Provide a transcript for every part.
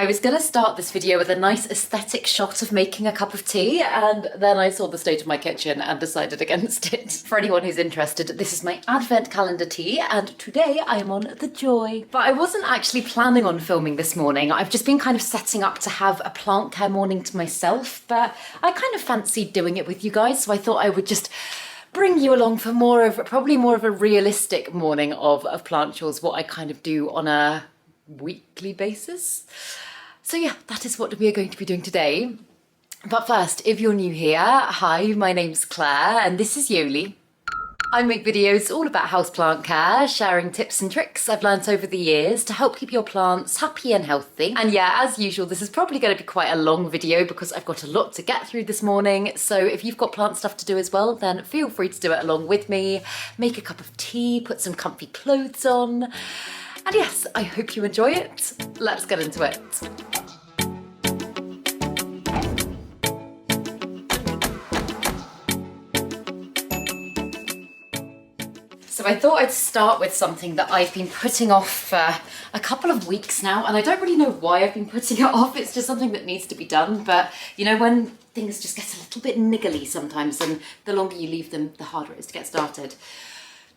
I was going to start this video with a nice aesthetic shot of making a cup of tea, and then I saw the state of my kitchen and decided against it. For anyone who's interested, this is my advent calendar tea, and today I am on the Joy. But I wasn't actually planning on filming this morning. I've just been kind of setting up to have a plant care morning to myself, but I kind of fancied doing it with you guys, so I thought I would just bring you along for probably more of a realistic morning of plant chores, what I kind of do on a weekly basis. So yeah, that is what we are going to be doing today. But first, if you're new here, hi, my name's Claire and this is Joli. I make videos all about houseplant care, sharing tips and tricks I've learnt over the years to help keep your plants happy and healthy. And yeah, as usual, this is probably going to be quite a long video because I've got a lot to get through this morning. So if you've got plant stuff to do as well, then feel free to do it along with me. Make a cup of tea, put some comfy clothes on. And yes, I hope you enjoy it. Let's get into it. So I thought I'd start with something that I've been putting off for a couple of weeks now, and I don't really know why I've been putting it off. It's just something that needs to be done, but you know, when things just get a little bit niggly sometimes, and the longer you leave them, the harder it is to get started.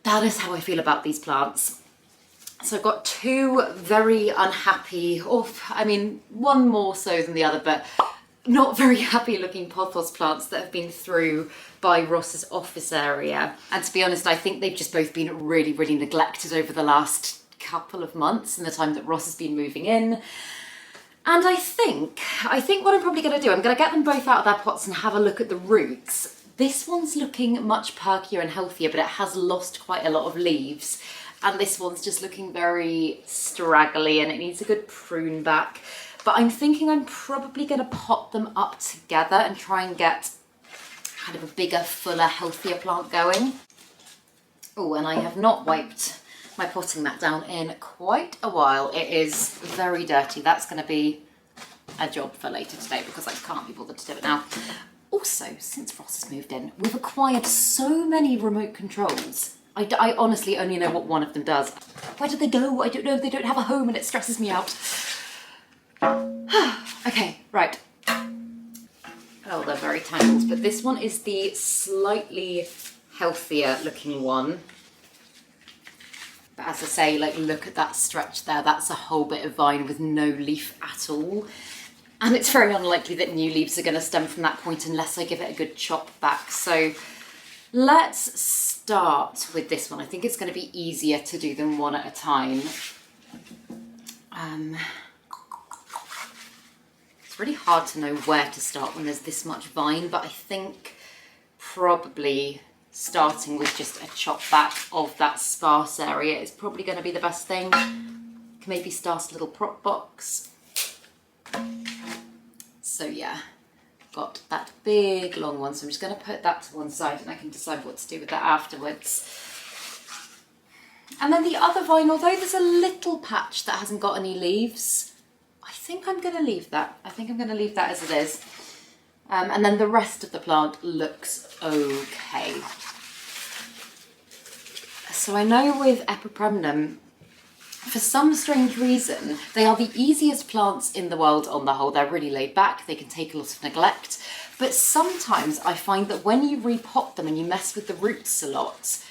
That is how I feel about these plants. So I've got two very unhappy, or I mean, one more so than the other, but not very happy looking pothos plants that have been through by Ross's office area. And to be honest, I think they've just both been really, really neglected over the last couple of months in the time that Ross has been moving in. And I think what I'm probably gonna do, I'm gonna get them both out of their pots and have a look at the roots. This one's looking much perkier and healthier, but it has lost quite a lot of leaves. And this one's just looking very straggly and it needs a good prune back. But I'm thinking I'm probably gonna pot them up together and try and get kind of a bigger, fuller, healthier plant going. Oh, and I have not wiped my potting mat down in quite a while. It is very dirty. That's gonna be a job for later today because I can't be bothered to do it now. Also, since Ross has moved in, we've acquired so many remote controls. I honestly only know what one of them does. Where do they go? I don't know. They don't have a home and it stresses me out. Okay, right. Oh, they're very tangled, but this one is the slightly healthier looking one. But as I say, like, look at that stretch there. That's a whole bit of vine with no leaf at all. And it's very unlikely that new leaves are going to stem from that point unless I give it a good chop back. So let's start with this one. I think it's going to be easier to do them one at a time. It's really hard to know where to start when there's this much vine, but I think probably starting with just a chop back of that sparse area is probably going to be the best thing. Can maybe start a little prop box. So yeah, got that big long one, so I'm just going to put that to one side and I can decide what to do with that afterwards. And then the other vine, although there's a little patch that hasn't got any leaves, I think I'm going to leave that. I think I'm going to leave that as it is. And then the rest of the plant looks okay. So I know with Epipremnum, for some strange reason, they are the easiest plants in the world on the whole. They're really laid back, they can take a lot of neglect. But sometimes I find that when you repot them and you mess with the roots a lot,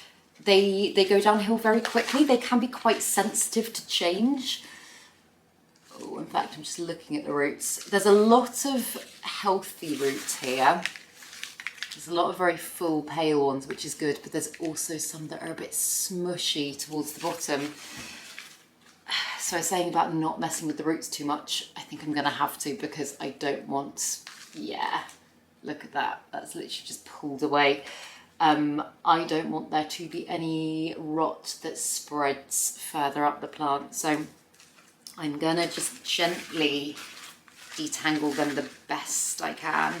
they go downhill very quickly. They can be quite sensitive to change. Oh, in fact, I'm just looking at the roots. There's a lot of healthy roots here. There's a lot of very full, pale ones, which is good, but there's also some that are a bit smushy towards the bottom. So I was saying about not messing with the roots too much. I think I'm going to have to because I don't want, yeah, look at that. That's literally just pulled away. I don't want there to be any rot that spreads further up the plant. So I'm going to just gently detangle them the best I can.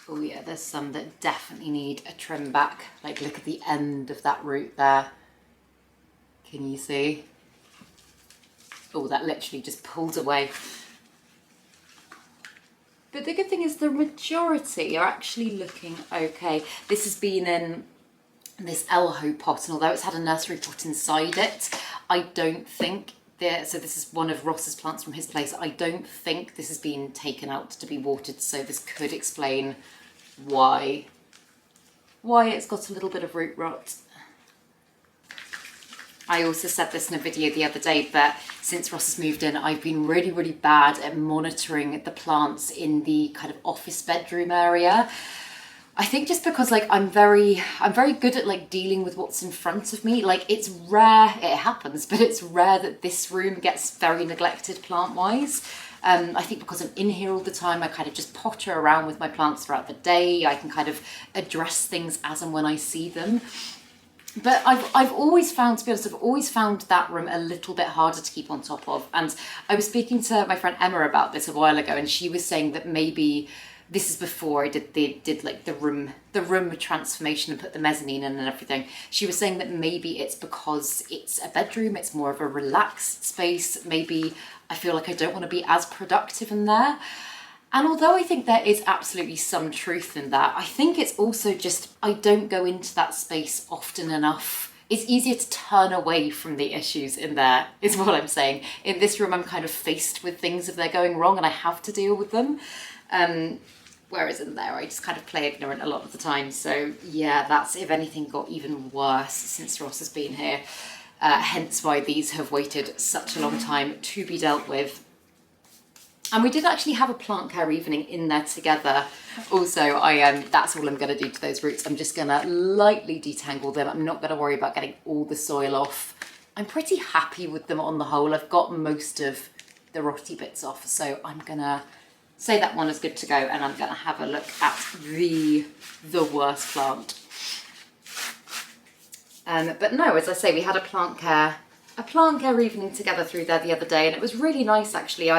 Oh yeah, there's some that definitely need a trim back. Like, look at the end of that root there. Can you see? Oh, that literally just pulled away. But the good thing is the majority are actually looking okay. This has been in this LHO pot, and although it's had a nursery pot inside it, I don't think so this is one of Ross's plants from his place. I don't think this has been taken out to be watered, so this could explain why it's got a little bit of root rot. I also said this in a video the other day, but since Ross has moved in, I've been really, really bad at monitoring the plants in the kind of office bedroom area. I think just because like I'm very good at like dealing with what's in front of me. Like it's rare, it happens, but it's rare that this room gets very neglected plant-wise. I think because I'm in here all the time, I kind of just potter around with my plants throughout the day. I can kind of address things as and when I see them. But I've always found, to be honest, I've always found that room a little bit harder to keep on top of. And I was speaking to my friend Emma about this a while ago, and she was saying that maybe this is before I did like the room transformation and put the mezzanine in and everything. She was saying that maybe it's because it's a bedroom, it's more of a relaxed space. Maybe I feel like I don't want to be as productive in there. And although I think there is absolutely some truth in that, I think it's also just, I don't go into that space often enough. It's easier to turn away from the issues in there, is what I'm saying. In this room, I'm kind of faced with things if they're going wrong and I have to deal with them. Whereas in there, I just kind of play ignorant a lot of the time. So yeah, that's, if anything, got even worse since Ross has been here. Hence why these have waited such a long time to be dealt with. And we did actually have a plant care evening in there together. Also, that's all I'm going to do to those roots. I'm just going to lightly detangle them. I'm not going to worry about getting all the soil off. I'm pretty happy with them on the whole. I've got most of the rotty bits off, so I'm going to say that one is good to go, and I'm going to have a look at the worst plant. But no, as I say, we had a plant care evening together through there the other day, and it was really nice actually.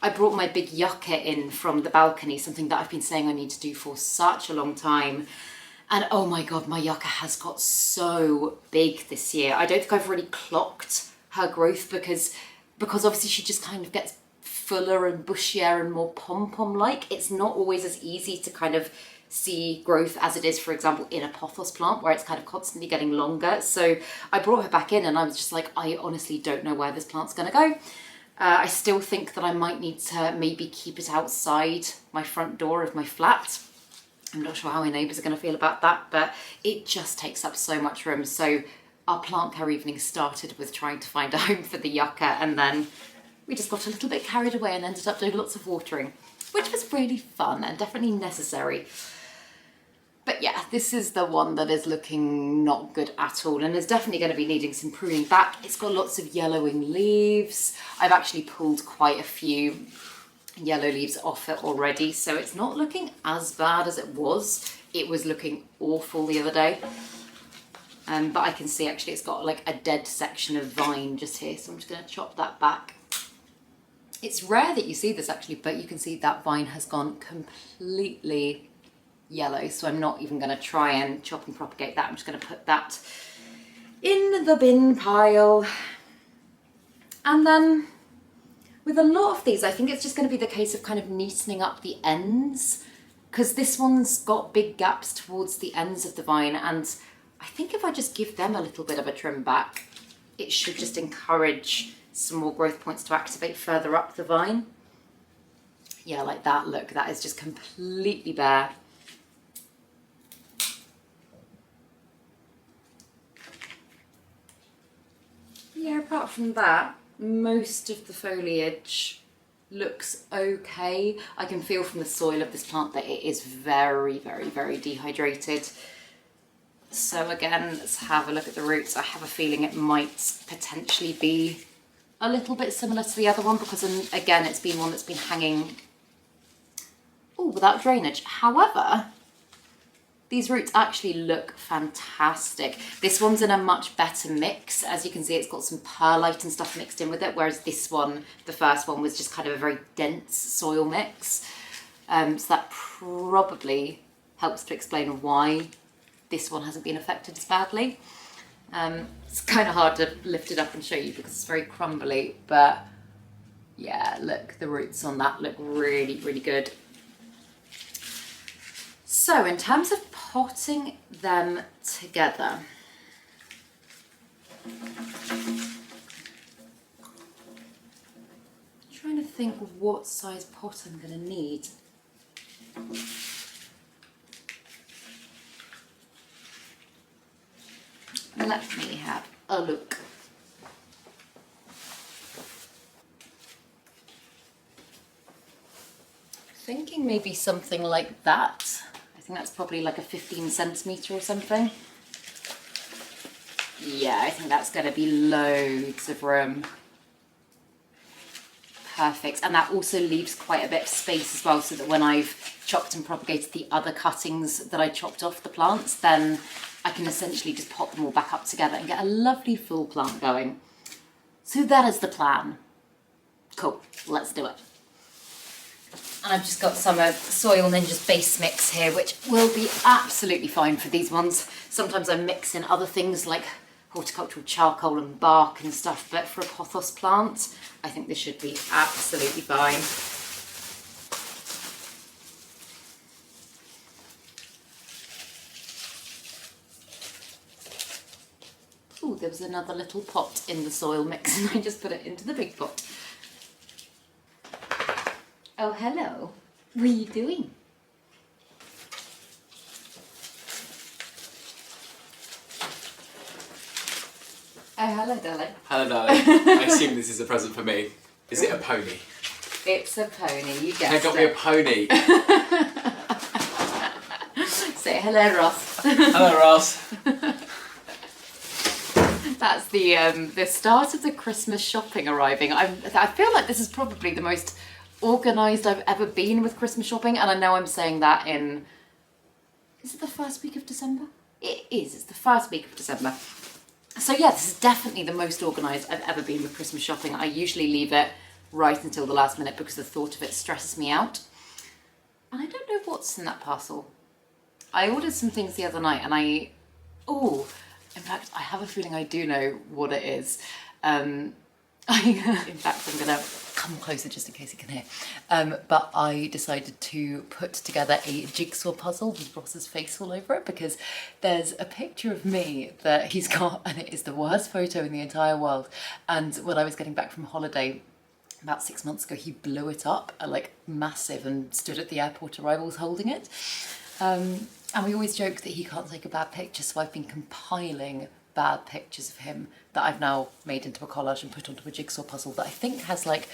I brought my big yucca in from the balcony, something that I've been saying I need to do for such a long time. And oh my God, my yucca has got so big this year. I don't think I've really clocked her growth because obviously she just kind of gets fuller and bushier and more pom-pom-like. It's not always as easy to kind of see growth as it is, for example, in a pothos plant where it's kind of constantly getting longer. So I brought her back in and I was just like, I honestly don't know where this plant's going to go. I still think that I might need to maybe keep it outside my front door of my flat. I'm not sure how my neighbours are going to feel about that, but it just takes up so much room. So our plant care evening started with trying to find a home for the yucca, and then we just got a little bit carried away and ended up doing lots of watering, which was really fun and definitely necessary. But yeah, this is the one that is looking not good at all and is definitely going to be needing some pruning back. It's got lots of yellowing leaves. I've actually pulled quite a few yellow leaves off it already, so it's not looking as bad as it was. It was looking awful the other day. But I can see actually it's got like a dead section of vine just here, so I'm just going to chop that back. It's rare that you see this actually, but you can see that vine has gone completely yellow, so I'm not even going to try and chop and propagate that. I'm just going to put that in the bin pile. And then with a lot of these, I think it's just going to be the case of kind of neatening up the ends, because this one's got big gaps towards the ends of the vine, and I think if I just give them a little bit of a trim back, it should just encourage some more growth points to activate further up the vine. Yeah, like that. Look, that is just completely bare. Yeah, apart from that, most of the foliage looks okay. I can feel from the soil of this plant that it is very, very, very dehydrated. So again, let's have a look at the roots. I have a feeling it might potentially be a little bit similar to the other one because, again, it's been one that's been hanging without drainage. However, these roots actually look fantastic. This one's in a much better mix. As you can see, it's got some perlite and stuff mixed in with it, whereas this one, the first one, was just kind of a very dense soil mix. So that probably helps to explain why this one hasn't been affected as badly. It's kind of hard to lift it up and show you because it's very crumbly, but yeah, look, the roots on that look really, really good. So in terms of potting them together. Trying to think what size pot I'm going to need. Let me have a look. Thinking maybe something like that. I think that's probably like a 15 centimetre or something. Yeah, I think that's going to be loads of room. Perfect. And that also leaves quite a bit of space as well, so that when I've chopped and propagated the other cuttings that I chopped off the plants, then I can essentially just pop them all back up together and get a lovely full plant going. So that is the plan. Cool, let's do it. And I've just got some of Soil Ninja's base mix here, which will be absolutely fine for these ones. Sometimes I mix in other things like horticultural charcoal and bark and stuff, but for a pothos plant, I think this should be absolutely fine. Oh, there was another little pot in the soil mix and I just put it into the big pot. Oh, hello. What are you doing? Oh, hello, darling. Hello, darling. I assume this is a present for me. Is it a pony? It's a pony, you guessed They got me a pony. Say hello, Ross. Hello, Ross. That's the start of the Christmas shopping arriving. I feel like this is probably the most organised I've ever been with Christmas shopping, and I know I'm saying that in... Is it the first week of December? It is, it's the first week of December. So yeah, this is definitely the most organised I've ever been with Christmas shopping. I usually leave it right until the last minute because the thought of it stresses me out. And I don't know what's in that parcel. I ordered some things the other night and in fact, I have a feeling I do know what it is. In fact, I'm gonna come closer just in case you can hear. But I decided to put together a jigsaw puzzle with Ross's face all over it, because there's a picture of me that he's got, and it is the worst photo in the entire world. And when I was getting back from holiday about 6 months ago, he blew it up, like massive, and stood at the airport arrivals holding it. And we always joke that he can't take a bad picture, so I've been compiling bad pictures of him that I've now made into a collage and put onto a jigsaw puzzle that I think has like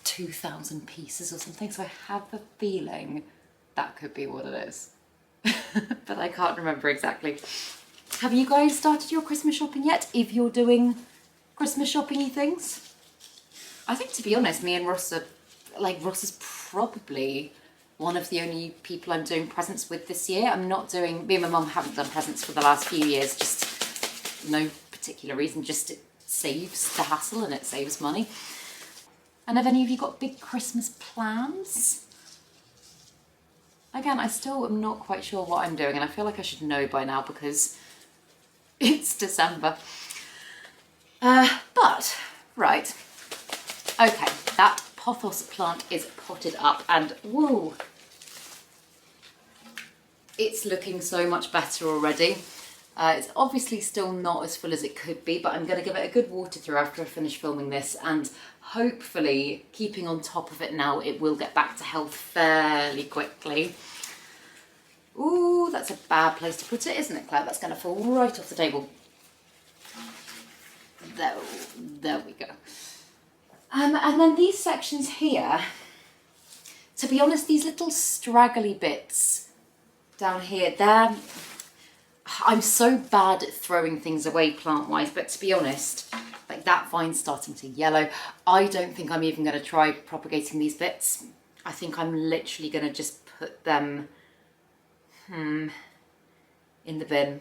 2,000 pieces or something, so I have a feeling that could be what it is. But I can't remember exactly. Have you guys started your Christmas shopping yet, if you're doing Christmas shopping-y things? I think, to be honest, me and Ross are, like, Ross is probably one of the only people I'm doing presents with this year. I'm not doing, me and my mum haven't done presents for the last few years, just no particular reason, just it saves the hassle and it saves money. And have any of you got big Christmas plans? Again, I still am not quite sure what I'm doing, and I feel like I should know by now because it's December. But, right, okay, that pothos plant is potted up and whoa, it's looking so much better already. It's obviously still not as full as it could be, but I'm going to give it a good water through after I finish filming this, and hopefully keeping on top of it now, it will get back to health fairly quickly. Ooh, that's a bad place to put it, isn't it, Claire? That's going to fall right off the table. There we go. And then these sections here, to be honest, these little straggly bits down here, I'm so bad at throwing things away plant-wise, but to be honest, like that vine's starting to yellow. I don't think I'm even going to try propagating these bits. I think I'm literally going to just put them in the bin.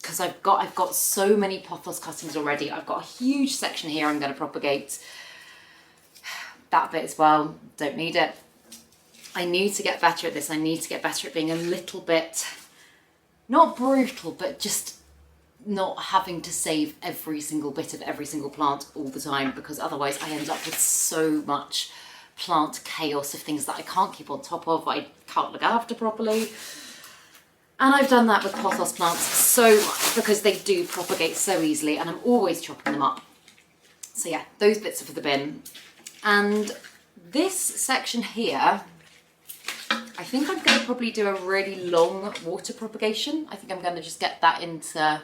Because I've got so many pothos cuttings already. I've got a huge section here I'm going to propagate. That bit as well, don't need it. I need to get better at this. I need to get better at being a little bit, not brutal, but just not having to save every single bit of every single plant all the time, because otherwise I end up with so much plant chaos of things that I can't keep on top of, I can't look after properly. And I've done that with pothos plants so much because they do propagate so easily and I'm always chopping them up. So yeah, those bits are for the bin. And this section here, I think I'm going to probably do a really long water propagation. I think I'm going to just get that into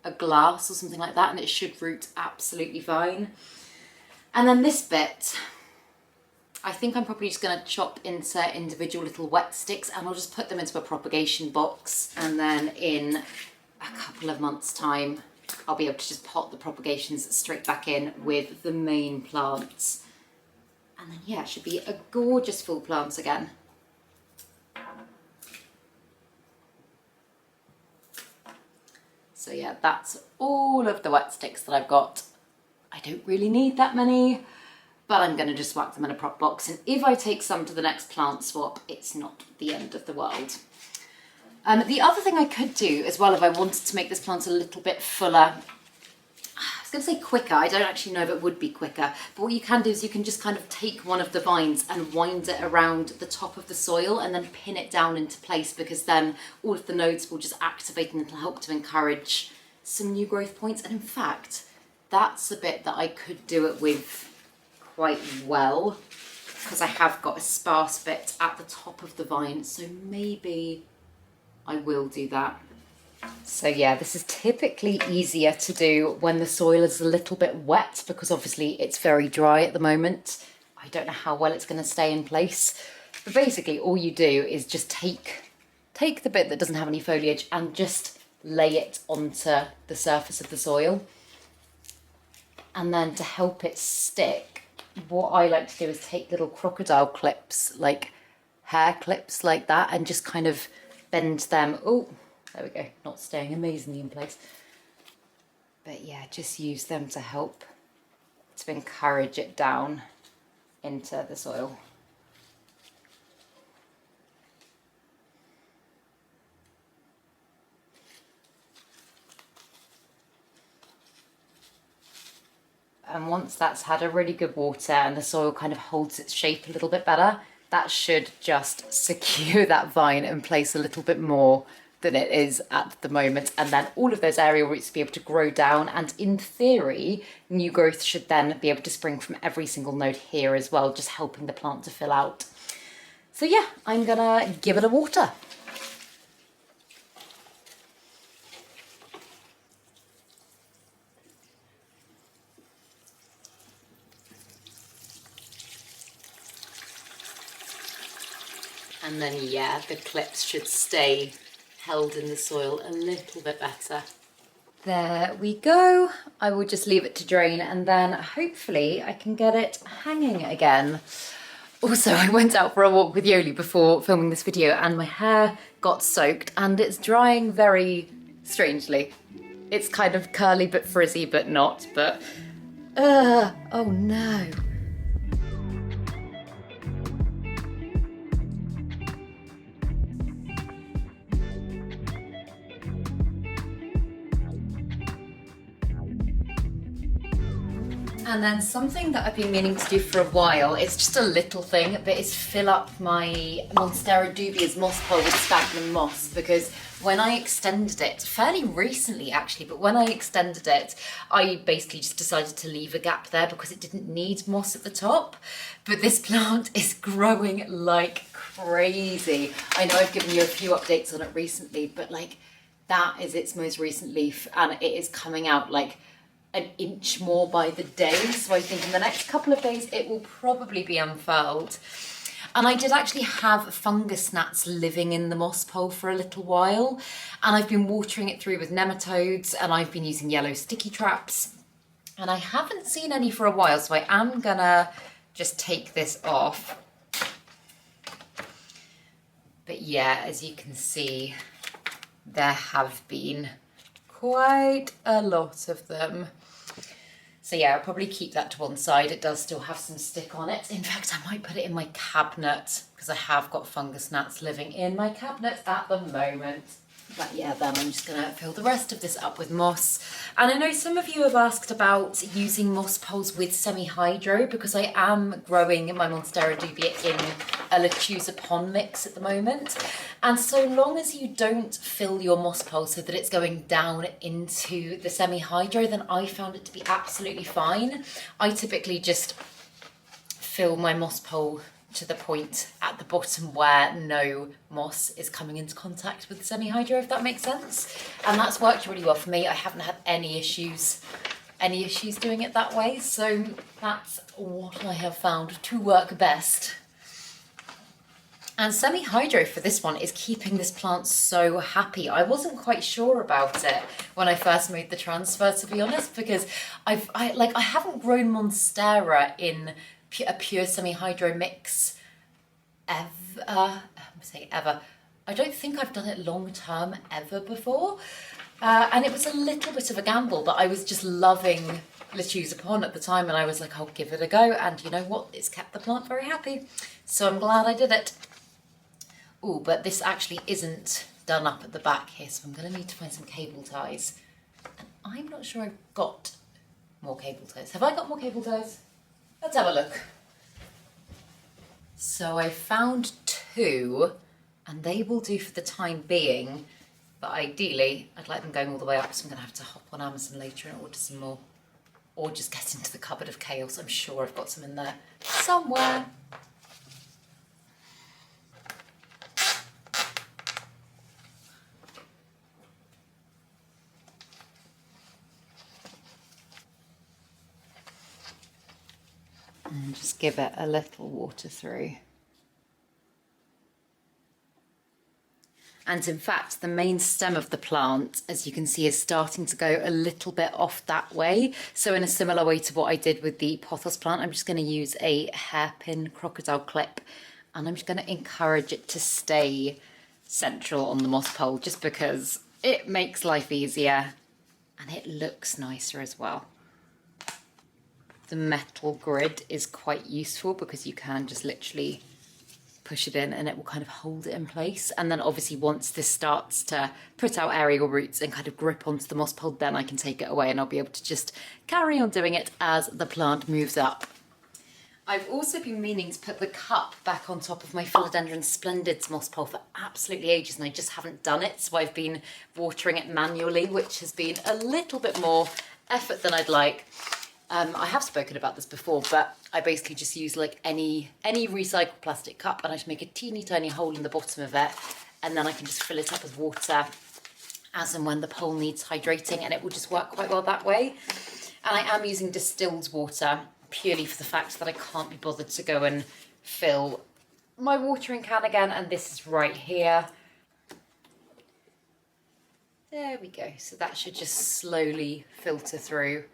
a glass or something like that and it should root absolutely fine. And then this bit, I think I'm probably just going to chop into individual little wet sticks and I'll just put them into a propagation box, and then in a couple of months' time I'll be able to just pot the propagations straight back in with the main plants. And then yeah, it should be a gorgeous full plant again. So yeah, that's all of the wet sticks that I've got. I don't really need that many, but I'm going to just whack them in a prop box. And if I take some to the next plant swap, it's not the end of the world. The other thing I could do as well, if I wanted to make this plant a little bit fuller, I was going to say quicker, I don't actually know if it would be quicker, but what you can do is you can just kind of take one of the vines and wind it around the top of the soil and then pin it down into place, because then all of the nodes will just activate and it'll help to encourage some new growth points. And in fact, that's a bit that I could do it with quite well, because I have got a sparse bit at the top of the vine, so maybe I will do that. So yeah, this is typically easier to do when the soil is a little bit wet, because obviously it's very dry at the moment. I don't know how well it's going to stay in place, but basically all you do is just take the bit that doesn't have any foliage and just lay it onto the surface of the soil. And then to help it stick, what I like to do is take little crocodile clips, like hair clips like that, and just kind of bend them. Oh, there we go, not staying amazingly in place. But yeah, just use them to help to encourage it down into the soil. And once that's had a really good water and the soil kind of holds its shape a little bit better, that should just secure that vine in place a little bit more than it is at the moment. And then all of those aerial roots will be able to grow down, and in theory, new growth should then be able to spring from every single node here as well, just helping the plant to fill out. So yeah, I'm gonna give it a water. And then yeah, the clips should stay held in the soil a little bit better. There we go. I will just leave it to drain and then hopefully I can get it hanging again. Also, I went out for a walk with Joli before filming this video and my hair got soaked and it's drying very strangely. It's kind of curly but frizzy but not, but oh no. And then something that I've been meaning to do for a while, it's just a little thing, but is fill up my Monstera dubia's moss pole with sphagnum moss, because when I extended it, fairly recently actually, but when I extended it, I basically just decided to leave a gap there because it didn't need moss at the top. But this plant is growing like crazy. I know I've given you a few updates on it recently, but like that is its most recent leaf and it is coming out like an inch more by the day. So I think in the next couple of days it will probably be unfurled. And I did actually have fungus gnats living in the moss pole for a little while, and I've been watering it through with nematodes and I've been using yellow sticky traps, and I haven't seen any for a while, so I am gonna just take this off. But yeah, as you can see, there have been quite a lot of them. So yeah, I'll probably keep that to one side. It does still have some stick on it. In fact, I might put it in my cabinet because I have got fungus gnats living in my cabinet at the moment. But yeah, then I'm just gonna fill the rest of this up with moss. And I know some of you have asked about using moss poles with semi-hydro, because I am growing my Monstera dubia in a Lechuza pond mix at the moment. And so long as you don't fill your moss pole so that it's going down into the semi-hydro, then I found it to be absolutely fine. I typically just fill my moss pole to the point at the bottom where no moss is coming into contact with the semi-hydro, if that makes sense. And that's worked really well for me. I haven't had any issues doing it that way. So that's what I have found to work best. And semi-hydro for this one is keeping this plant so happy. I wasn't quite sure about it when I first made the transfer, to be honest, because I haven't grown Monstera in a pure semi-hydro mix ever. I'm saying ever. I don't think I've done it long term ever before. And it was a little bit of a gamble, but I was just loving Lechuza pond at the time, and I was like, I'll give it a go. And you know what? It's kept the plant very happy. So I'm glad I did it. Oh, but this actually isn't done up at the back here, so I'm going to need to find some cable ties. And I'm not sure I've got more cable ties. Have I got more cable ties? Let's have a look. So I found 2, and they will do for the time being, but ideally I'd like them going all the way up, so I'm going to have to hop on Amazon later and order some more, or just get into the cupboard of chaos. I'm sure I've got some in there somewhere. And just give it a little water through. And in fact, the main stem of the plant, as you can see, is starting to go a little bit off that way. So in a similar way to what I did with the pothos plant, I'm just going to use a hairpin crocodile clip, and I'm just going to encourage it to stay central on the moss pole, just because it makes life easier and it looks nicer as well. The metal grid is quite useful because you can just literally push it in and it will kind of hold it in place. And then obviously once this starts to put out aerial roots and kind of grip onto the moss pole, then I can take it away and I'll be able to just carry on doing it as the plant moves up. I've also been meaning to put the cup back on top of my Philodendron Splendids moss pole for absolutely ages, and I just haven't done it. So I've been watering it manually, which has been a little bit more effort than I'd like. I have spoken about this before, but I basically just use like any recycled plastic cup, and I just make a teeny tiny hole in the bottom of it, and then I can just fill it up with water as and when the pole needs hydrating, and it will just work quite well that way. And I am using distilled water purely for the fact that I can't be bothered to go and fill my watering can again, and this is right here. There we go. So that should just slowly filter through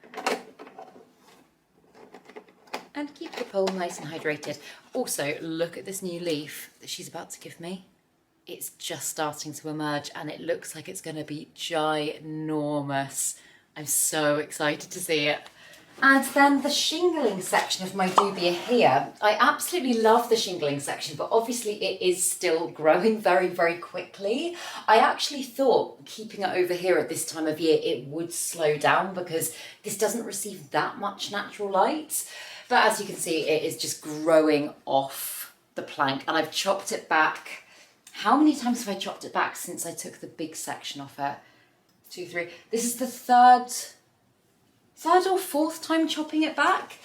and keep the pole nice and hydrated. Also, look at this new leaf that she's about to give me. It's just starting to emerge and it looks like it's going to be ginormous. I'm so excited to see it. And then the shingling section of my dubia here. I absolutely love the shingling section, but obviously it is still growing very, very quickly. I actually thought keeping it over here at this time of year, it would slow down because this doesn't receive that much natural light. But as you can see, it is just growing off the plank, and I've chopped it back. How many times have I chopped it back since I took the big section off it? 2, 3. This is the third or fourth time chopping it back.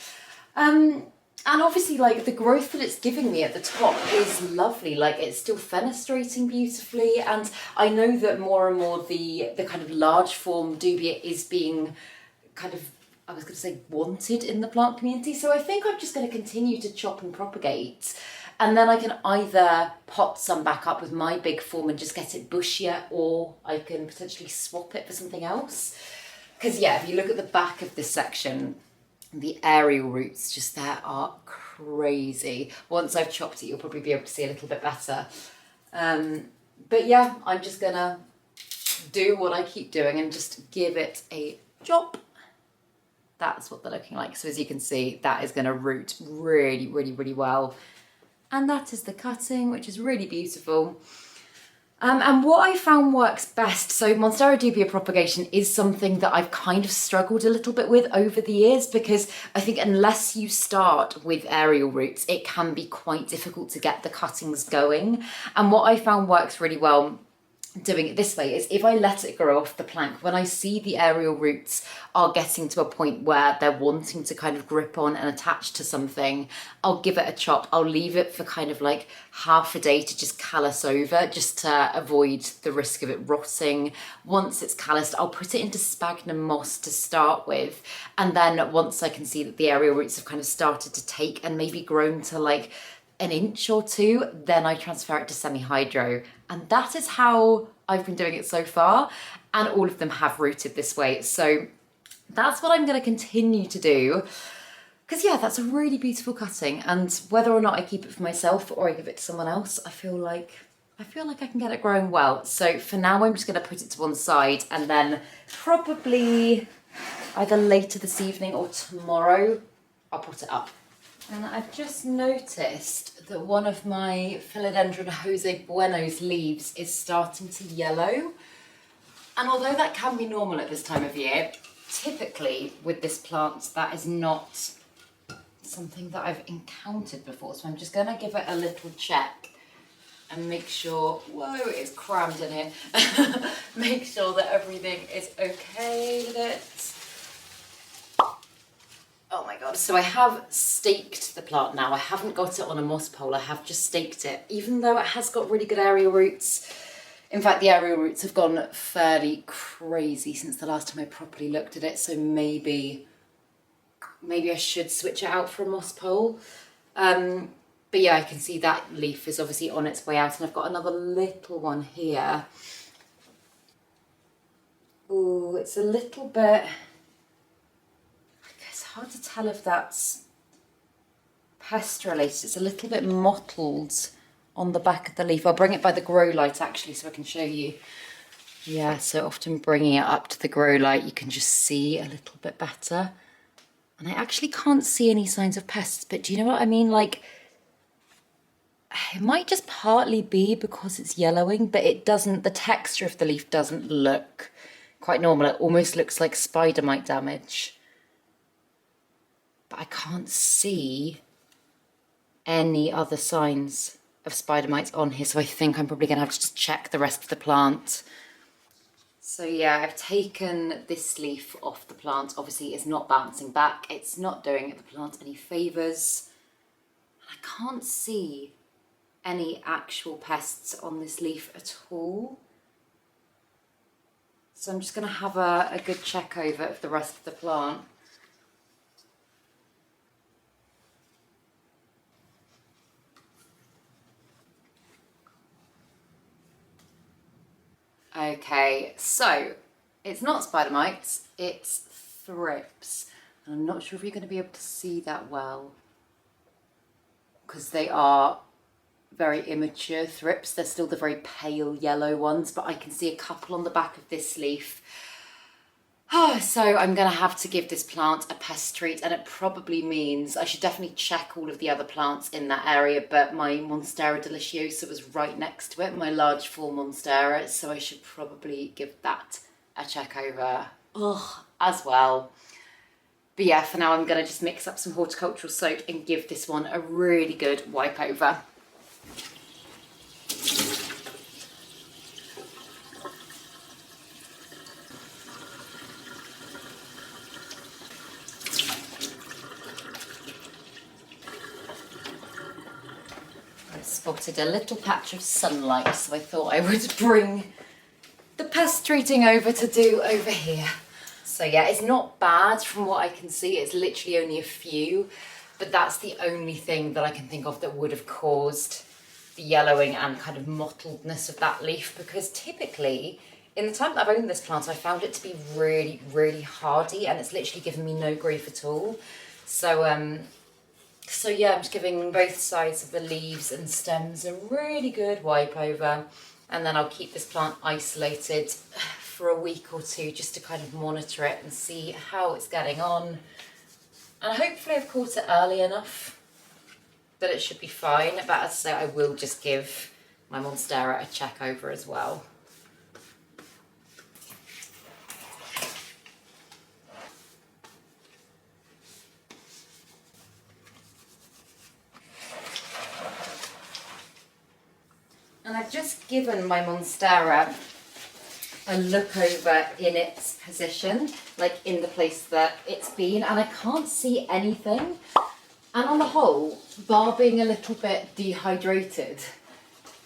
And obviously, like, the growth that it's giving me at the top is lovely. Like, it's still fenestrating beautifully, and I know that more and more the kind of large form dubia is being kind of, I was going to say, wanted in the plant community. So I think I'm just going to continue to chop and propagate. And then I can either pot some back up with my big form and just get it bushier, or I can potentially swap it for something else. Because yeah, if you look at the back of this section, the aerial roots just there are crazy. Once I've chopped it, you'll probably be able to see a little bit better. But yeah, I'm just going to do what I keep doing and just give it a chop. That's what they're looking like. So as you can see, that is going to root really, really, really well. And that is the cutting, which is really beautiful. And what I found works best, so Monstera dubia propagation is something that I've kind of struggled a little bit with over the years, because I think unless you start with aerial roots, it can be quite difficult to get the cuttings going. And what I found works really well doing it this way is if I let it grow off the plank, when I see the aerial roots are getting to a point where they're wanting to kind of grip on and attach to something, I'll give it a chop. I'll leave it for kind of like half a day to just callus over, just to avoid the risk of it rotting. Once it's calloused, I'll put it into sphagnum moss to start with, and then once I can see that the aerial roots have kind of started to take and maybe grown to like an inch or two, then I transfer it to semi-hydro. And that is how I've been doing it so far. And all of them have rooted this way. So that's what I'm gonna continue to do. Because yeah, that's a really beautiful cutting. And whether or not I keep it for myself or I give it to someone else, I feel like I can get it growing well. So for now, I'm just gonna put it to one side, and then probably either later this evening or tomorrow, I'll put it up. And I've just noticed that one of my Philodendron Jose Bueno's leaves is starting to yellow. And although that can be normal at this time of year, typically with this plant, that is not something that I've encountered before. So I'm just gonna give it a little check and make sure, whoa, it's crammed in here. Make sure that everything is okay with it. Oh my God, so I have staked the plant now. I haven't got it on a moss pole, I have just staked it, even though it has got really good aerial roots. In fact, the aerial roots have gone fairly crazy since the last time I properly looked at it, so maybe I should switch it out for a moss pole. But yeah, I can see that leaf is obviously on its way out, and I've got another little one here. Ooh, it's a little bit... hard to tell if that's pest related. It's a little bit mottled on the back of the leaf. I'll bring it by the grow light actually so I can show you. Yeah, so often bringing it up to the grow light you can just see a little bit better. And I actually can't see any signs of pests, but do you know what I mean? Like, it might just partly be because it's yellowing, but it doesn't, the texture of the leaf doesn't look quite normal. It almost looks like spider mite damage. But I can't see any other signs of spider mites on here, so I think I'm probably gonna have to just check the rest of the plant. So yeah, I've taken this leaf off the plant. Obviously it's not bouncing back, it's not doing the plant any favours. I can't see any actual pests on this leaf at all. So I'm just gonna have a good check over of the rest of the plant. Okay, so it's not spider mites, it's thrips. And I'm not sure if you're going to be able to see that well, because they are very immature thrips. They're still the very pale yellow ones, but I can see a couple on the back of this leaf. So I'm going to have to give this plant a pest treat, and it probably means I should definitely check all of the other plants in that area, but my Monstera deliciosa was right next to it, my large full Monstera, so I should probably give that a check over as well. But yeah, for now I'm going to just mix up some horticultural soap and give this one a really good wipe over. Spotted a little patch of sunlight, so I thought I would bring the pest treating over to do over here. So yeah, it's not bad from what I can see. It's literally only a few, but that's the only thing that I can think of that would have caused the yellowing and kind of mottledness of that leaf, because typically in the time that I've owned this plant, I found it to be really, really hardy, and it's literally given me no grief at all. So yeah, I'm just giving both sides of the leaves and stems a really good wipe over, and then I'll keep this plant isolated for a week or two just to kind of monitor it and see how it's getting on. And hopefully I've caught it early enough that it should be fine, but as I say, I will just give my Monstera a check over as well. And I've just given my Monstera a look over in its position, like in the place that it's been, and I can't see anything. And on the whole, bar being a little bit dehydrated,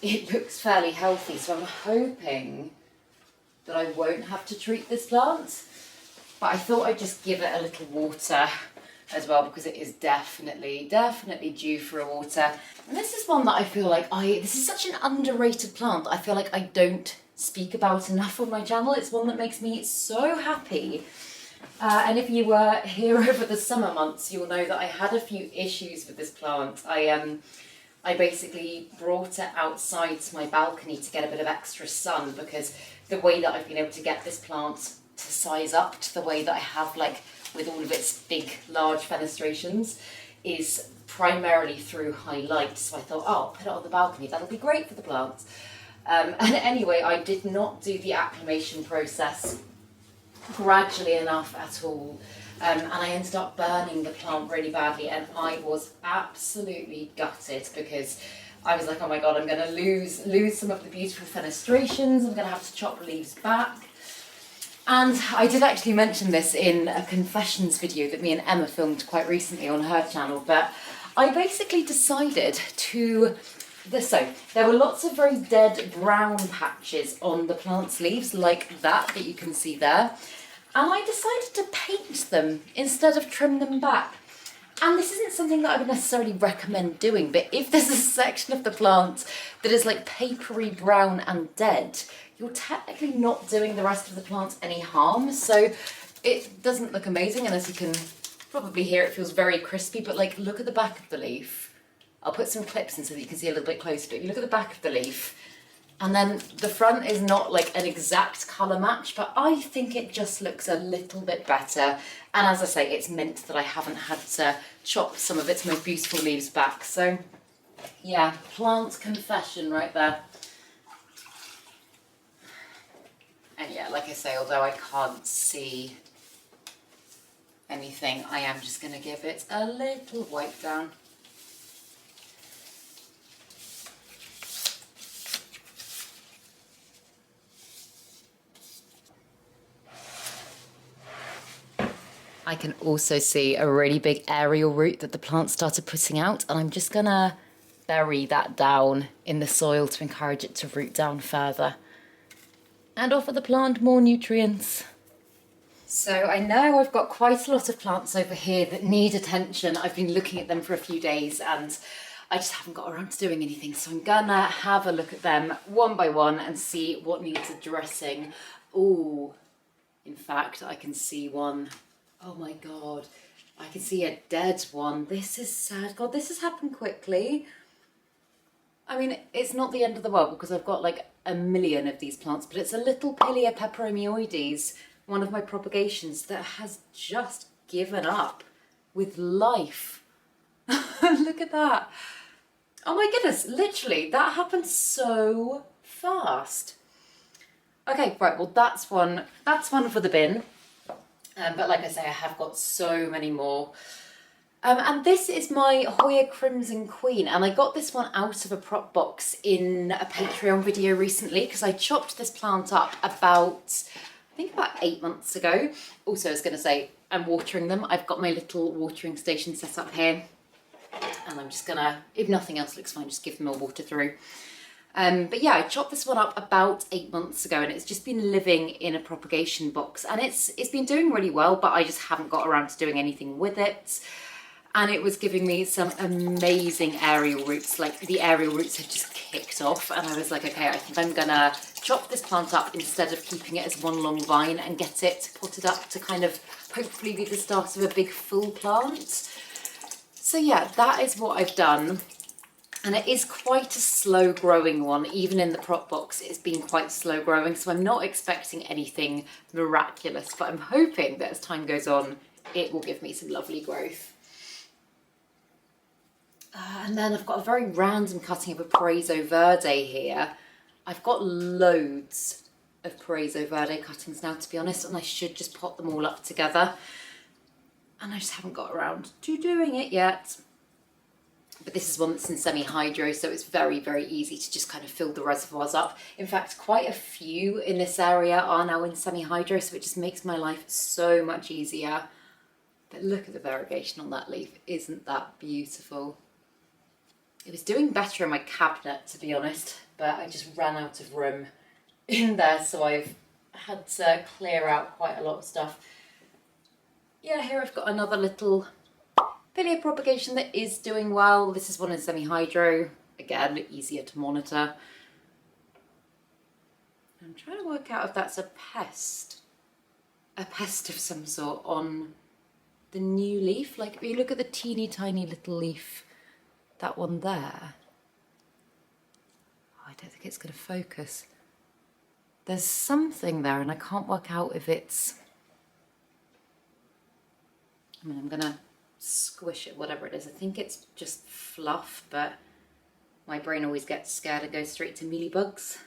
it looks fairly healthy. So I'm hoping that I won't have to treat this plant. But I thought I'd just give it a little water as well, because it is definitely due for a water. And this is one that I feel like this is such an underrated plant. I feel like I don't speak about enough on my channel. It's one that makes me so happy. And if you were here over the summer months, you'll know that I had a few issues with this plant. I basically brought it outside to my balcony to get a bit of extra sun, because the way that I've been able to get this plant to size up to the way that I have, like with all of its big, large fenestrations, is primarily through high light. So I thought, oh, I'll put it on the balcony, that'll be great for the plants. And anyway, I did not do the acclimation process gradually enough at all. And I ended up burning the plant really badly, and I was absolutely gutted, because I was like, oh my God, I'm gonna lose some of the beautiful fenestrations, I'm gonna have to chop leaves back. And I did actually mention this in a confessions video that me and Emma filmed quite recently on her channel, but I basically decided to, so there were lots of very dead brown patches on the plant's leaves like that you can see there. And I decided to paint them instead of trim them back. And this isn't something that I would necessarily recommend doing, but if there's a section of the plant that is like papery brown and dead, you're technically not doing the rest of the plant any harm. So it doesn't look amazing, and as you can probably hear, it feels very crispy, but like look at the back of the leaf. I'll put some clips in so that you can see a little bit closer, but you look at the back of the leaf, and then the front is not like an exact colour match, but I think it just looks a little bit better. And as I say, it's meant that I haven't had to chop some of its most beautiful leaves back. So yeah, plant confession right there. And yeah, like I say, although I can't see anything, I am just going to give it a little wipe down. I can also see a really big aerial root that the plant started putting out, and I'm just gonna bury that down in the soil to encourage it to root down further and offer the plant more nutrients. So I know I've got quite a lot of plants over here that need attention. I've been looking at them for a few days and I just haven't got around to doing anything. So I'm gonna have a look at them one by one and see what needs addressing. Oh, in fact, I can see one. Oh my God, I can see a dead one. This is sad. God, this has happened quickly. I mean, it's not the end of the world because I've got like a million of these plants, but it's a little Pilia peperomioides, one of my propagations, that has just given up with life. Look at that. Oh my goodness, literally, that happened so fast. Okay, right, well that's one for the bin. But like I say, I have got so many more. And this is my Hoya Crimson Queen, and I got this one out of a prop box in a Patreon video recently because I chopped this plant up about 8 months ago. Also, I was going to say, I'm watering them. I've got my little watering station set up here, and I'm just gonna, if nothing else looks fine, just give them a water through. But yeah, I chopped this one up about 8 months ago, and it's just been living in a propagation box, and it's been doing really well, but I just haven't got around to doing anything with it. And it was giving me some amazing aerial roots. Like, the aerial roots had just kicked off, and I was like, okay, I think I'm gonna chop this plant up instead of keeping it as one long vine and get it potted up to kind of hopefully be the start of a big full plant. So yeah, that is what I've done. And it is quite a slow growing one. Even in the prop box, it's been quite slow growing. So I'm not expecting anything miraculous, but I'm hoping that as time goes on, it will give me some lovely growth. And then I've got a very random cutting of Paraiso Verde here. I've got loads of Paraiso Verde cuttings now, to be honest, and I should just pot them all up together. And I just haven't got around to doing it yet. But this is one that's in semi-hydro, so it's very, very easy to just kind of fill the reservoirs up. In fact, quite a few in this area are now in semi-hydro, so it just makes my life so much easier. But look at the variegation on that leaf. Isn't that beautiful? It was doing better in my cabinet, to be honest, but I just ran out of room in there, so I've had to clear out quite a lot of stuff. Yeah, here I've got another little Pilia propagation that is doing well. This is one in semi-hydro. Again, easier to monitor. I'm trying to work out if that's a pest of some sort on the new leaf. Like, if you look at the teeny tiny little leaf, that one there. Oh, I don't think it's going to focus. There's something there and I can't work out if it's... I mean, I'm going to squish it, whatever it is. I think it's just fluff, but my brain always gets scared and goes straight to mealybugs.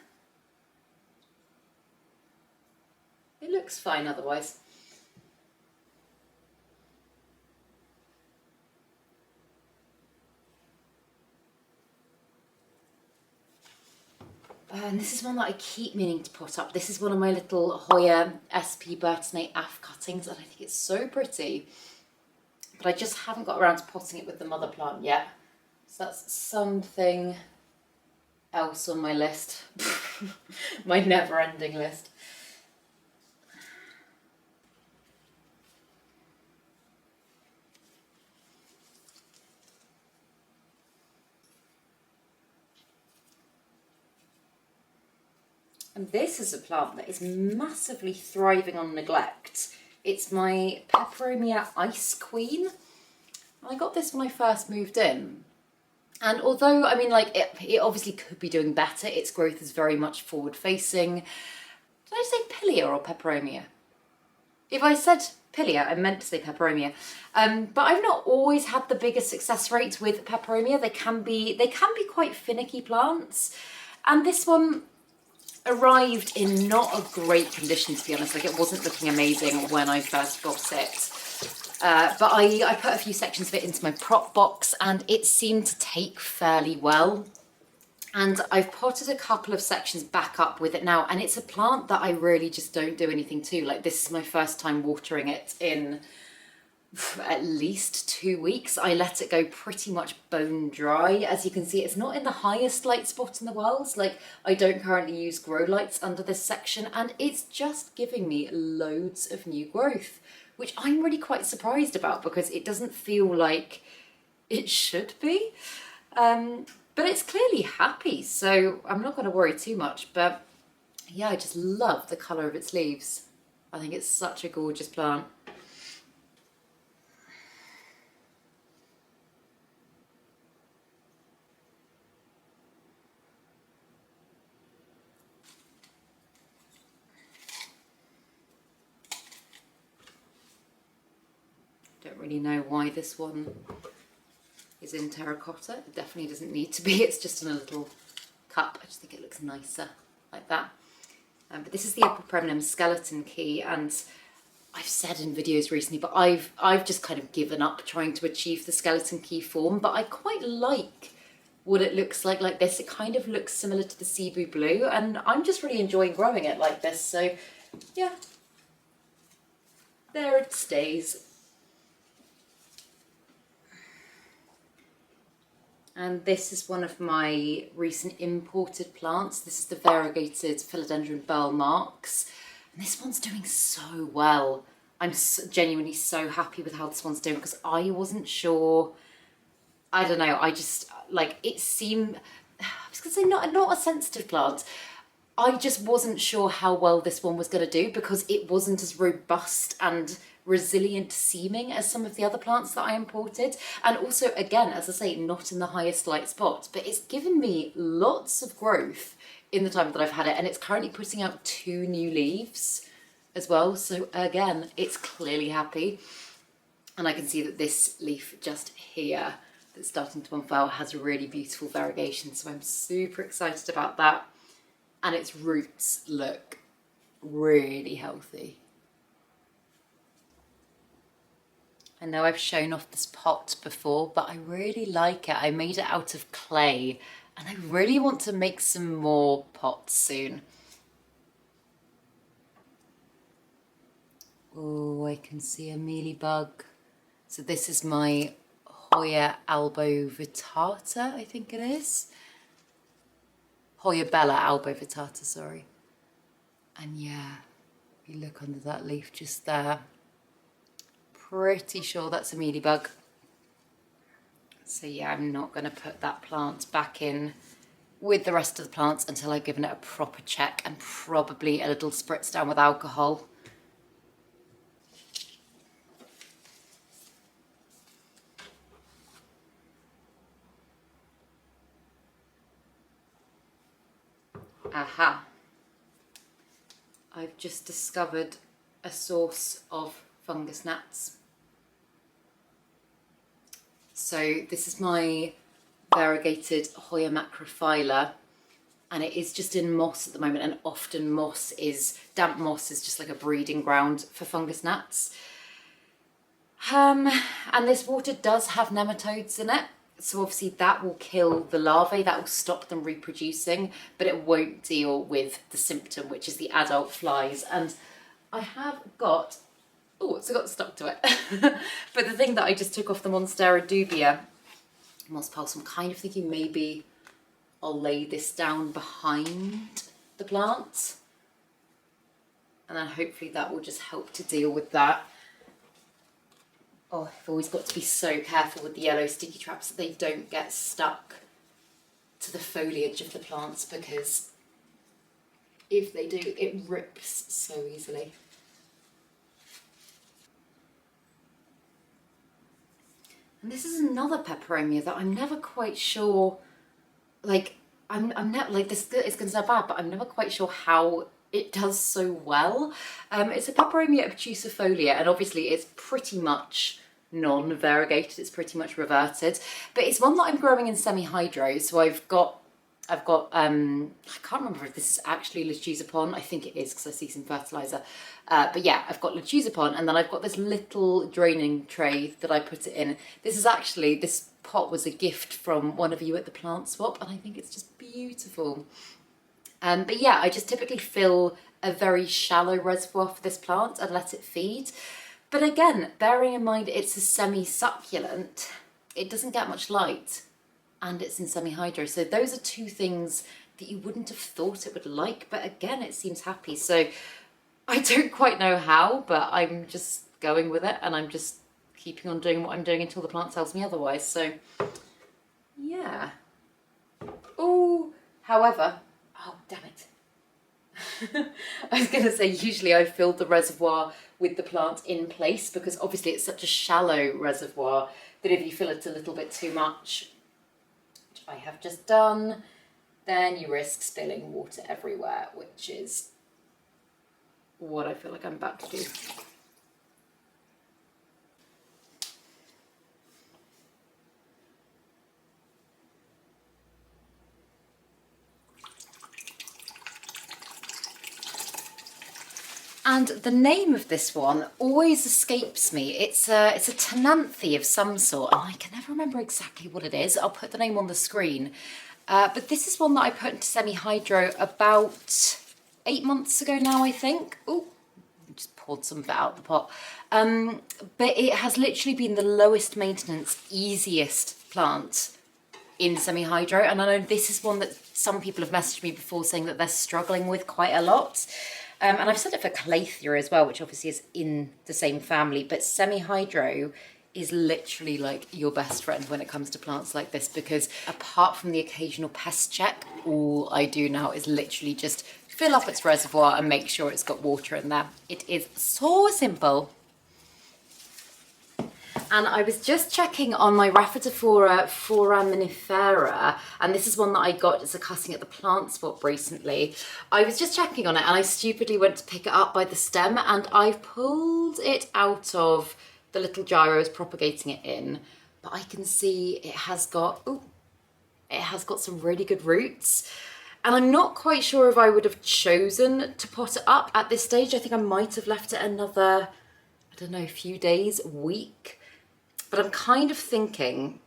It looks fine otherwise. And this is one that I keep meaning to put up. This is one of my little Hoya SP Burtonate AF cuttings, and I think it's so pretty. But I just haven't got around to potting it with the mother plant yet. So that's something else on my list. My never-ending list. And this is a plant that is massively thriving on neglect. It's my Peperomia Ice Queen. I got this when I first moved in. And although, I mean, like, it obviously could be doing better, its growth is very much forward-facing. Did I say Pilia or Peperomia? If I said Pilia, I meant to say Peperomia. But I've not always had the biggest success rates with Peperomia. They can be quite finicky plants. And this one arrived in not a great condition, to be honest. Like, it wasn't looking amazing when I first got it. But I put a few sections of it into my prop box and it seemed to take fairly well. And I've potted a couple of sections back up with it now, and it's a plant that I really just don't do anything to. Like, this is my first time watering it in at least 2 weeks. I let it go pretty much bone dry. As you can see, it's not in the highest light spot in the world. Like, I don't currently use grow lights under this section, and it's just giving me loads of new growth, which I'm really quite surprised about because it doesn't feel like it should be. But it's clearly happy, so I'm not going to worry too much. But yeah, I just love the colour of its leaves. I think it's such a gorgeous plant. Don't really know why this one is in terracotta. It definitely doesn't need to be. It's just in a little cup. I just think it looks nicer like that. But this is the Epipremnum skeleton key, and I've said in videos recently, but I've just kind of given up trying to achieve the skeleton key form, but I quite like what it looks like this. It kind of looks similar to the Cebu Blue, and I'm just really enjoying growing it like this. So yeah, there it stays. And this is one of my recent imported plants. This is the variegated Philodendron Burl Marks. And this one's doing so well. I'm genuinely so happy with how this one's doing because I wasn't sure. I don't know, I just, like, it seemed, I was going to say not a sensitive plant. I just wasn't sure how well this one was going to do because it wasn't as robust and resilient seeming as some of the other plants that I imported. And also, again, as I say, not in the highest light spot, but it's given me lots of growth in the time that I've had it, and it's currently putting out 2 new leaves as well. So again, it's clearly happy. And I can see that this leaf just here, that's starting to unfurl has a really beautiful variegation, so I'm super excited about that. And its roots look really healthy. I know I've shown off this pot before, but I really like it. I made it out of clay and I really want to make some more pots soon. Oh, I can see a mealybug. So this is my Hoya albo vittata, I think it is. Hoya bella albo vittata, sorry. And yeah, if you look under that leaf just there, pretty sure that's a mealybug. So yeah, I'm not going to put that plant back in with the rest of the plants until I've given it a proper check and probably a little spritz down with alcohol. Aha! I've just discovered a source of fungus gnats. So this is my variegated Hoya macrophylla, and it is just in moss at the moment, and often damp moss is just like a breeding ground for fungus gnats. And this water does have nematodes in it, so obviously that will kill the larvae, that will stop them reproducing, but it won't deal with the symptom, which is the adult flies. And I have got, oh, it's got stuck to it. But the thing that I just took off the Monstera dubia moss pulse, I'm kind of thinking maybe I'll lay this down behind the plant, and then hopefully that will just help to deal with that. Oh, I've always got to be so careful with the yellow sticky traps that they don't get stuck to the foliage of the plants, because if they do, it rips so easily. And this is another peperomia that I'm never quite sure, like, I'm never, like, this is going to sound bad, but I'm never quite sure how it does so well. It's a peperomia obtusifolia, and obviously it's pretty much non-variegated, it's pretty much reverted, but it's one that I'm growing in semi-hydro. So I've got I can't remember if this is actually Ladybird. I think it is because I see some fertiliser. But yeah, I've got Ladybird, and then I've got this little draining tray that I put it in. This pot was a gift from one of you at the plant swap, and I think it's just beautiful. But yeah, I just typically fill a very shallow reservoir for this plant and let it feed. But again, bearing in mind it's a semi-succulent, it doesn't get much light, and it's in semi-hydro. So those are two things that you wouldn't have thought it would like, but again, it seems happy. So I don't quite know how, but I'm just going with it, and I'm just keeping on doing what I'm doing until the plant tells me otherwise. So yeah. Oh, however, oh damn it. I was going to say, usually I fill the reservoir with the plant in place, because obviously it's such a shallow reservoir that if you fill it a little bit too much, which I have just done, then you risk spilling water everywhere, which is what I feel like I'm about to do. And the name of this one always escapes me. It's a Tenanthe of some sort, and I can never remember exactly what it is. I'll put the name on the screen. But this is one that I put into semi-hydro about 8 months ago now, I think. Oh, just poured some of it out the pot. But it has literally been the lowest maintenance, easiest plant in semi-hydro. And I know this is one that some people have messaged me before saying that they're struggling with quite a lot. And I've said it for Calathea as well, which obviously is in the same family, but semi-hydro is literally like your best friend when it comes to plants like this, because apart from the occasional pest check, all I do now is literally just fill up its reservoir and make sure it's got water in there. It is so simple. And I was just checking on my Rhaphidophora foraminifera, and this is one that I got as a cutting at the plant swap recently. I was just checking on it, and I stupidly went to pick it up by the stem, and I've pulled it out of the little jar I was propagating it in. but I can see it has got, ooh, it has got some really good roots. And I'm not quite sure if I would have chosen to pot it up at this stage. I think I might have left it another, I don't know, few days, week. But I'm kind of thinking,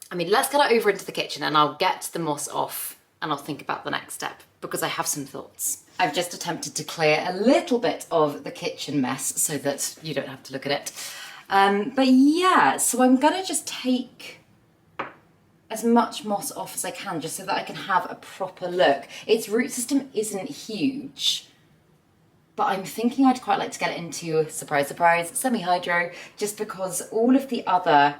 I mean, let's get it over into the kitchen and I'll get the moss off and I'll think about the next step because I have some thoughts. I've just attempted to clear a little bit of the kitchen mess so that you don't have to look at it. But yeah, so I'm gonna just take as much moss off as I can just so that I can have a proper look. Its root system isn't huge, but I'm thinking I'd quite like to get it into, surprise, surprise, semi-hydro, just because all of the other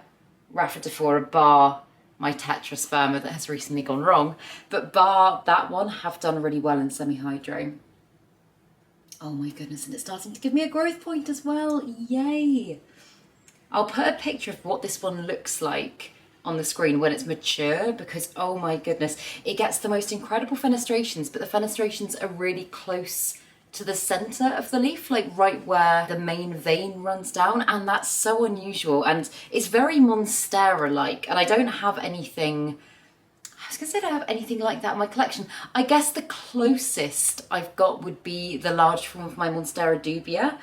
Rhaphidophora, bar my Tetrasperma that has recently gone wrong, but bar that one, have done really well in semi-hydro. Oh my goodness, and it's starting to give me a growth point as well, yay! I'll put a picture of what this one looks like on the screen when it's mature, because oh my goodness, it gets the most incredible fenestrations, but the fenestrations are really close to the center of the leaf, like right where the main vein runs down, and that's so unusual, and it's very Monstera-like, and I don't have anything, I was gonna say I don't have anything like that in my collection. I guess the closest I've got would be the large form of my Monstera dubia,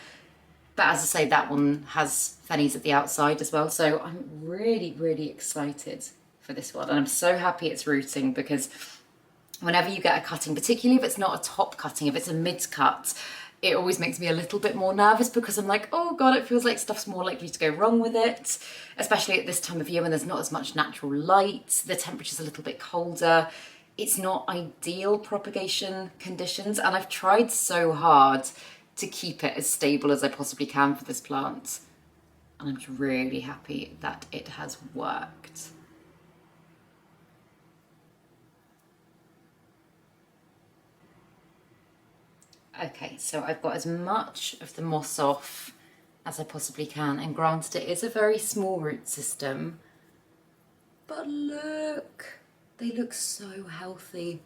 but as I say, that one has fennies at the outside as well, so I'm really, really excited for this one, and I'm so happy it's rooting, because whenever you get a cutting, particularly if it's not a top cutting, if it's a mid cut, it always makes me a little bit more nervous because I'm like, oh God, it feels like stuff's more likely to go wrong with it, especially at this time of year when there's not as much natural light, the temperature's a little bit colder. It's not ideal propagation conditions, and I've tried so hard to keep it as stable as I possibly can for this plant. And I'm just really happy that it has worked. Okay, so I've got as much of the moss off as I possibly can, and granted it is a very small root system, but look, they look so healthy.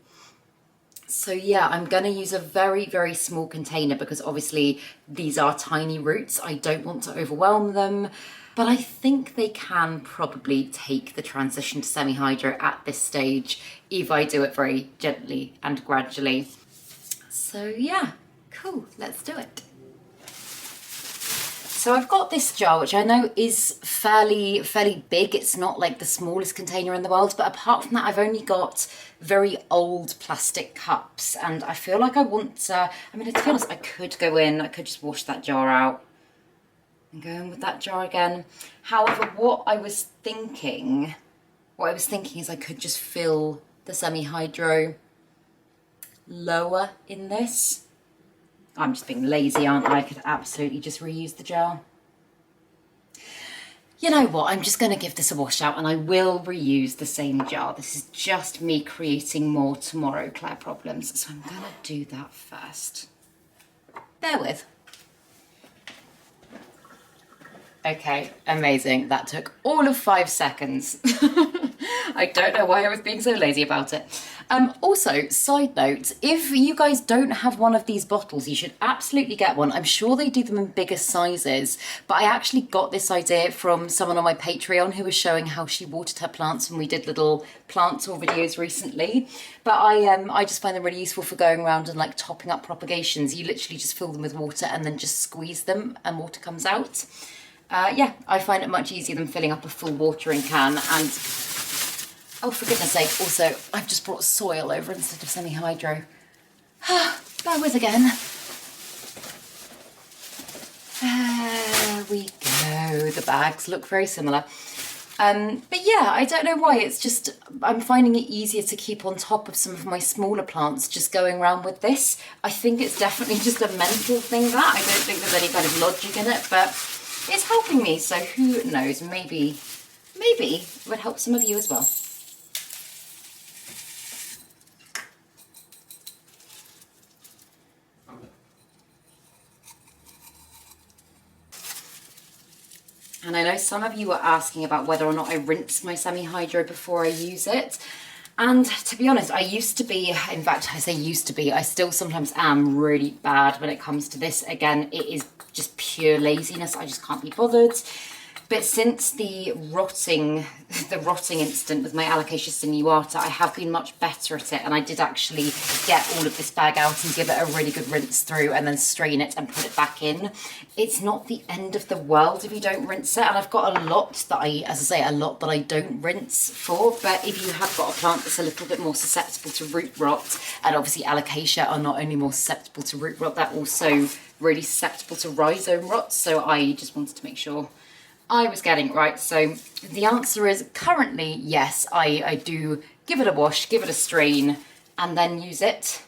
So yeah, I'm gonna use a very, very small container because obviously these are tiny roots. I don't want to overwhelm them, but I think they can probably take the transition to semi-hydro at this stage if I do it very gently and gradually. So yeah, cool, let's do it. So I've got this jar, which I know is fairly big. It's not like the smallest container in the world, but apart from that, I've only got very old plastic cups, and I feel like I want to, I mean, to be honest, I could go in, I could just wash that jar out and go in with that jar again. However, what I was thinking is I could just fill the semi-hydro lower in this. I'm just being lazy, aren't I? I could absolutely just reuse the jar. You know what, I'm just going to give this a wash out and I will reuse the same jar. This is just me creating more tomorrow Claire problems, so I'm going to do that first. Bear with. Okay, amazing. That took all of 5 seconds. I don't know why I was being so lazy about it. Also, side note, if you guys don't have one of these bottles, you should absolutely get one. I'm sure they do them in bigger sizes, but I actually got this idea from someone on my Patreon who was showing how she watered her plants when we did little plant tour videos recently. But I just find them really useful for going around and like topping up propagations. You literally just fill them with water and then just squeeze them and water comes out. Yeah, I find it much easier than filling up a full watering can. And oh, for goodness sake, also, I've just brought soil over instead of semi-hydro. Bear with again. There we go. The bags look very similar. But yeah, I don't know why, it's just, I'm finding it easier to keep on top of some of my smaller plants just going around with this. I think it's definitely just a mental thing that, I don't think there's any kind of logic in it, but it's helping me, so who knows, maybe it would help some of you as well. And I know some of you were asking about whether or not I rinse my semi-hydro before I use it. And to be honest, I used to be, in fact, I say used to be, I still sometimes am really bad when it comes to this. Again, it is just pure laziness. I just can't be bothered. But since the rotting incident with my Alocasia sinuata, I have been much better at it, and I did actually get all of this bag out and give it a really good rinse through and then strain it and put it back in. It's not the end of the world if you don't rinse it, and I've got a lot that I don't rinse for, but if you have got a plant that's a little bit more susceptible to root rot, and obviously Alocasia are not only more susceptible to root rot, they're also really susceptible to rhizome rot, so I just wanted to make sure I was getting it right. So the answer is currently yes, I do give it a wash, give it a strain, and then use it,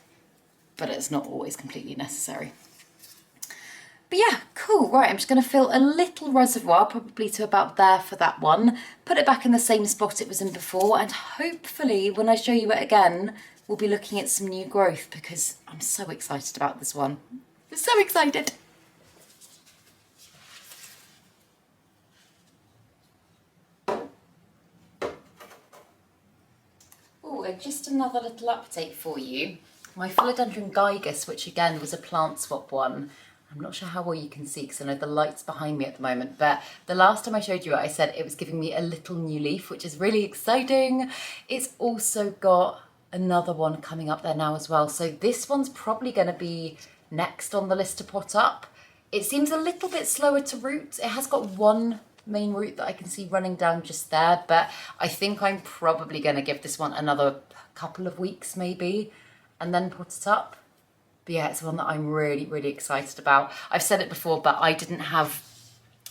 but it's not always completely necessary. But yeah, cool. Right, I'm just going to fill a little reservoir, probably to about there for that one, put it back in the same spot it was in before, and hopefully when I show you it again, we'll be looking at some new growth, because I'm so excited about this one. I'm so excited. Just another little update for you. My Philodendron gigas, which again was a plant swap one, I'm not sure how well you can see because I know the light's behind me at the moment, but the last time I showed you it, I said it was giving me a little new leaf, which is really exciting. It's also got another one coming up there now as well. So this one's probably going to be next on the list to pot up. It seems a little bit slower to root. It has got one main root that I can see running down just there, but I think I'm probably going to give this one another couple of weeks maybe and then put it up. But yeah, it's one that I'm really, really excited about. I've said it before, but I didn't have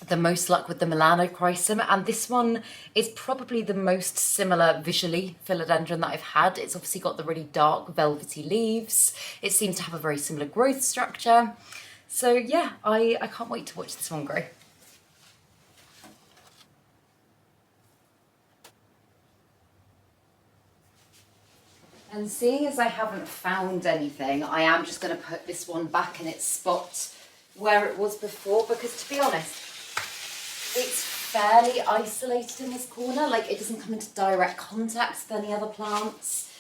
the most luck with the melanochrysum, and this one is probably the most similar visually philodendron that I've had. It's obviously got the really dark velvety leaves. It seems to have a very similar growth structure. So yeah, I can't wait to watch this one grow. And seeing as I haven't found anything, I am just going to put this one back in its spot where it was before, because to be honest, it's fairly isolated in this corner. Like, it doesn't come into direct contact with any other plants.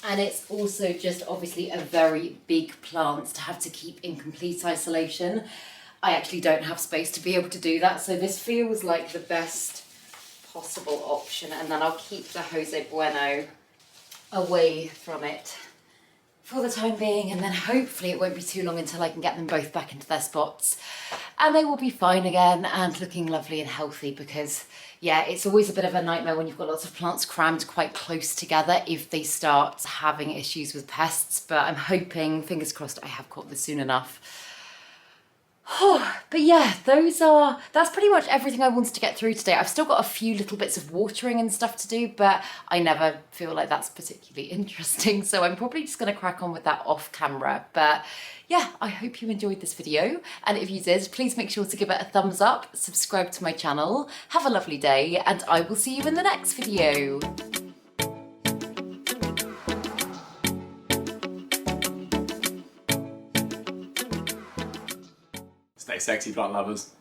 And it's also just obviously a very big plant to have to keep in complete isolation. I actually don't have space to be able to do that, so this feels like the best possible option. And then I'll keep the Jose Bueno away from it for the time being, and then hopefully it won't be too long until I can get them both back into their spots and they will be fine again and looking lovely and healthy, because yeah, it's always a bit of a nightmare when you've got lots of plants crammed quite close together if they start having issues with pests. But I'm hoping, fingers crossed, I have caught this soon enough. But yeah, that's pretty much everything I wanted to get through today. I've still got a few little bits of watering and stuff to do, but I never feel like that's particularly interesting, so I'm probably just going to crack on with that off camera. But yeah, I hope you enjoyed this video, and if you did, please make sure to give it a thumbs up, subscribe to my channel, have a lovely day, and I will see you in the next video. Stay sexy, plant lovers.